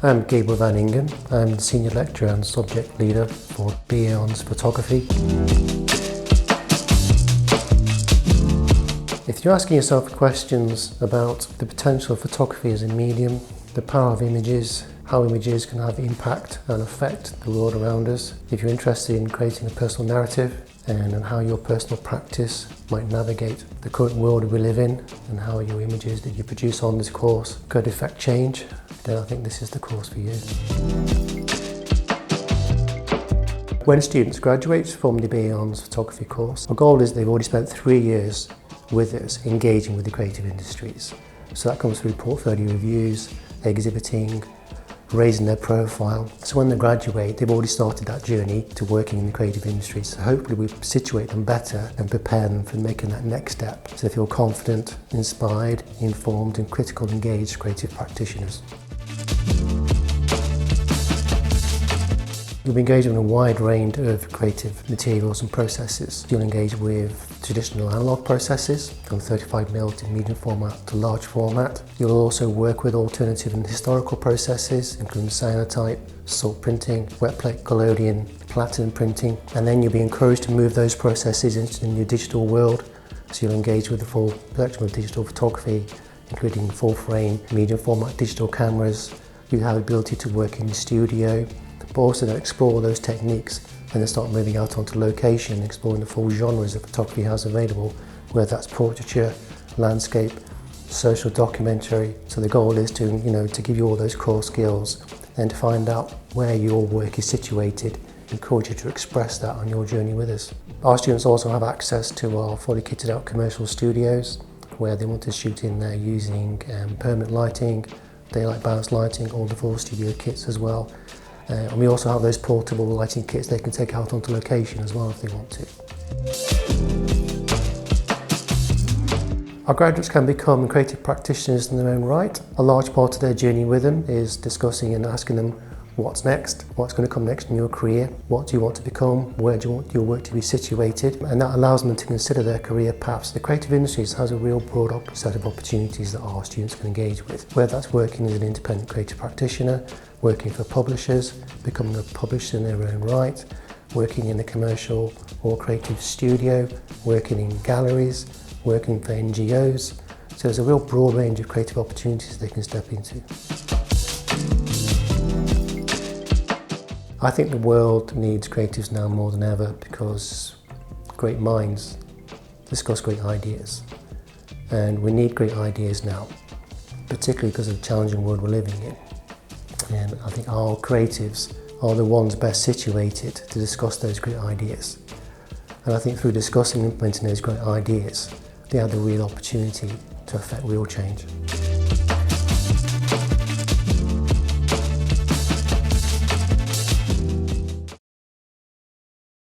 I'm Gabriel Van Ingen. I'm the Senior Lecturer and Subject Leader for BA Honours Photography. If you're asking yourself questions about the potential of photography as a medium, the power of images, how images can have impact and affect the world around us, if you're interested in creating a personal narrative and how your personal practice might navigate the current world we live in and how your images that you produce on this course could affect change, then I think this is the course for you. When students graduate from the BA Honours Photography course, our goal is they've already spent 3 years with us engaging with the creative industries. So that comes through portfolio reviews, exhibiting, raising their profile. So when they graduate, they've already started that journey to working in the creative industry. So hopefully we situate them better and prepare them for making that next step so they feel confident, inspired, informed and critical engaged creative practitioners. You'll be engaged in a wide range of creative materials and processes. You'll engage with traditional analogue processes from 35mm to medium format to large format. You'll also work with alternative and historical processes, including cyanotype, salt printing, wet plate collodion, platinum printing, and then you'll be encouraged to move those processes into the new digital world. So you'll engage with the full spectrum of digital photography, including full frame, medium format digital cameras. You have the ability to work in the studio, but also to explore those techniques and then start moving out onto location, exploring the full genres that photography has available, whether that's portraiture, landscape, social documentary. So the goal is to give you all those core skills and to find out where your work is situated, encourage you to express that on your journey with us. Our students also have access to our fully kitted out commercial studios where they want to shoot in there using permanent lighting, daylight balanced lighting, all the full studio kits as well. And we also have those portable lighting kits they can take out onto location as well if they want to. Our graduates can become creative practitioners in their own right. A large part of their journey with them is discussing and asking them what's next, what's going to come next in your career, what do you want to become, where do you want your work to be situated, and that allows them to consider their career paths. The creative industries has a real broad set of opportunities that our students can engage with, whether that's working as an independent creative practitioner, working for publishers, becoming a publisher in their own right, working in a commercial or creative studio, working in galleries, working for NGOs. So there's a real broad range of creative opportunities they can step into. I think the world needs creatives now more than ever because great minds discuss great ideas. And we need great ideas now, particularly because of the challenging world we're living in. And I think our creatives are the ones best situated to discuss those great ideas. And I think through discussing and implementing those great ideas, they have the real opportunity to affect real change.